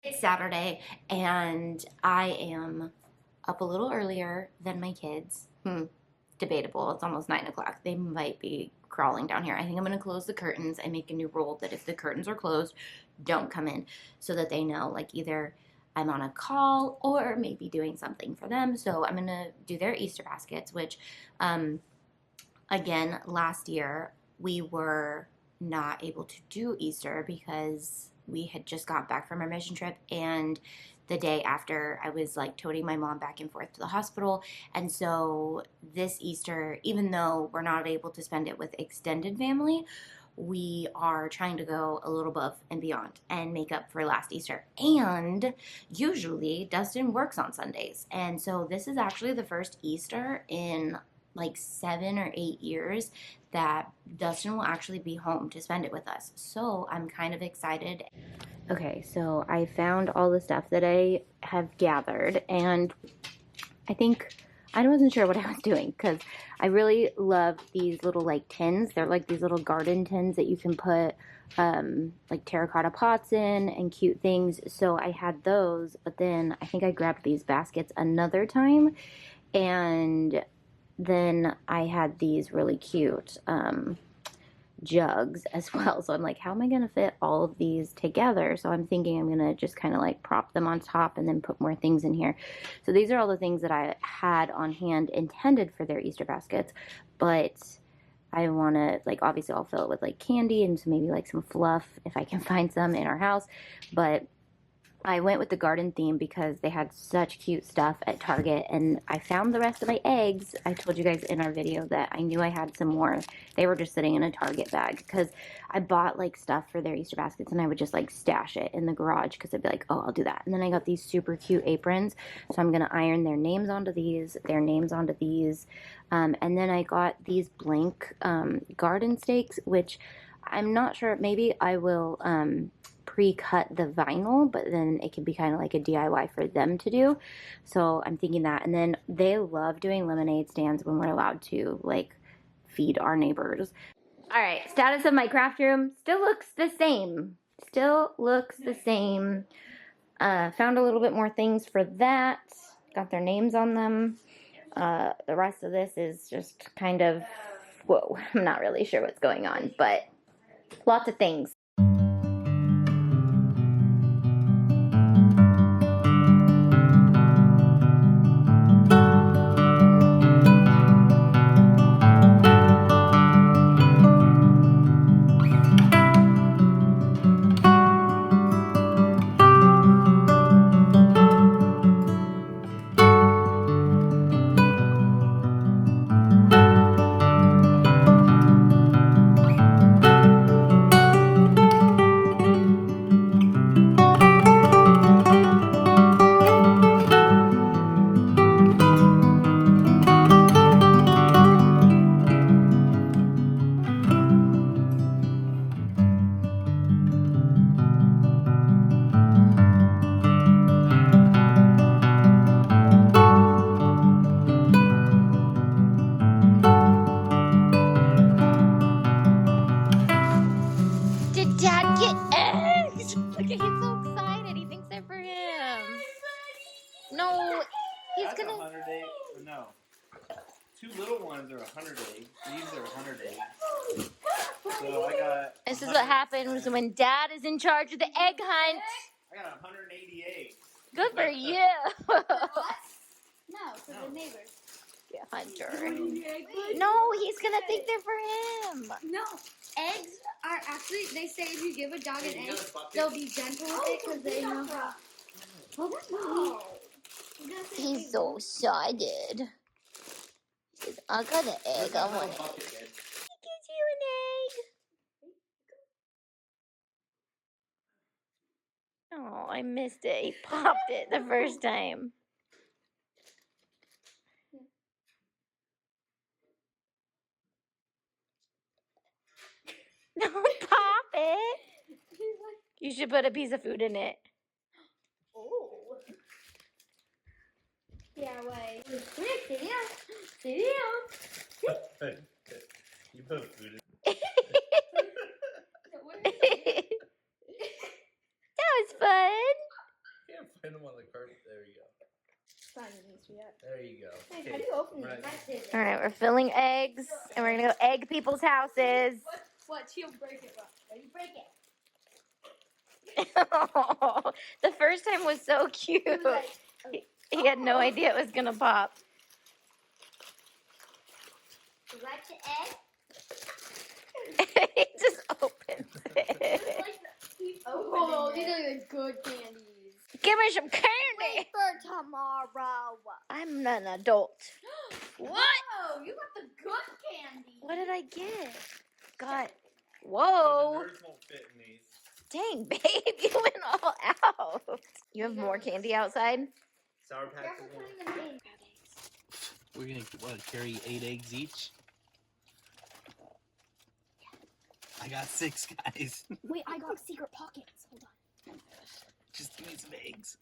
It's Saturday and I am up a little earlier than my kids. Debatable. It's almost 9 o'clock. They might be crawling down here. I think I'm going to close the curtains and make a new rule that if the curtains are closed, don't come in, so that they know, like, either I'm on a call or maybe doing something for them. So I'm going to do their Easter baskets, which, again, last year we were not able to do Easter because we had just got back from our mission trip, and the day after I was like toting my mom back and forth to the hospital. And so this Easter, even though we're not able to spend it with extended family, we are trying to go a little above and beyond and make up for last Easter. And usually Dustin works on Sundays, and so this is actually the first Easter in like 7 or 8 years that Dustin will actually be home to spend it with us. So I'm kind of excited. Okay, so I found all the stuff that I have gathered, and I wasn't sure what I was doing because I really love these little like tins. They're like these little garden tins that you can put like terracotta pots in and cute things. So I had those, but then I think I grabbed these baskets another time, and then I had these really cute jugs as well. So I'm like, how am I going to fit all of these together? So I'm thinking I'm going to just kind of like prop them on top and then put more things in here. So these are all the things that I had on hand intended for their Easter baskets, but I want to, like, obviously I'll fill it with like candy and so maybe like some fluff if I can find some in our house. But I went with the garden theme because they had such cute stuff at Target, and I found the rest of my eggs. I told you guys in our video that I knew I had some more. They were just sitting in a Target bag because I bought like stuff for their Easter baskets and I would just like stash it in the garage because I'd be like, oh, I'll do that. And then I got these super cute aprons, so I'm going to iron their names onto these, and then I got these blank garden stakes, which I'm not sure, maybe I will pre-cut the vinyl, but then it can be kind of like a DIY for them to do. So I'm thinking that. And then they love doing lemonade stands when we're allowed to like feed our neighbors. All right, status of my craft room still looks the same. Found a little bit more things for that. Got their names on them. The rest of this is just kind of, whoa, I'm not really sure what's going on, but lots of things. Did Dad get eggs? Look, he's so excited. He thinks they're for him. No, he's That's gonna. 100 eggs. No. Two little ones are 100 eggs. These are 100 eggs. So I got. This is what happens when Dad is in charge of the egg hunt. I got 180 eggs. Good for you. No, for the neighbors. Yeah, Hunter. No, he's gonna think they're for him. No, eggs are actually, they say if you give a dog an egg, they'll be gentle with it because they know how. Oh, He's so excited. He says, I got an egg. I want an egg. He gives you an egg. Oh, I missed it. He popped it the first time. Don't pop it. You should put a piece of food in it. Oh. Yeah, wait. Sit down. Sit down. You put food in. That was fun. pin them on the card. There you go. Finding these yet. There you go. Hey, how do you open Right. these? All right, we're filling eggs, and we're gonna go egg people's houses. What? She'll break it, bro. Ready? Break it. The first time was so cute. He was like, He had no idea it was gonna pop. Select the egg. He just opens it. Oh, these are the good candies. Give me some candy. Wait for tomorrow. I'm an adult. What? Whoa, you got the good candy. What did I get? Got. So Whoa. the nerds won't fit in these. Dang, babe, you went all out. You have more candy outside? Sour Patch is one. We're gonna carry 8 eggs each. I got 6, guys. Wait, I got secret pockets. Hold on. Just give me some eggs.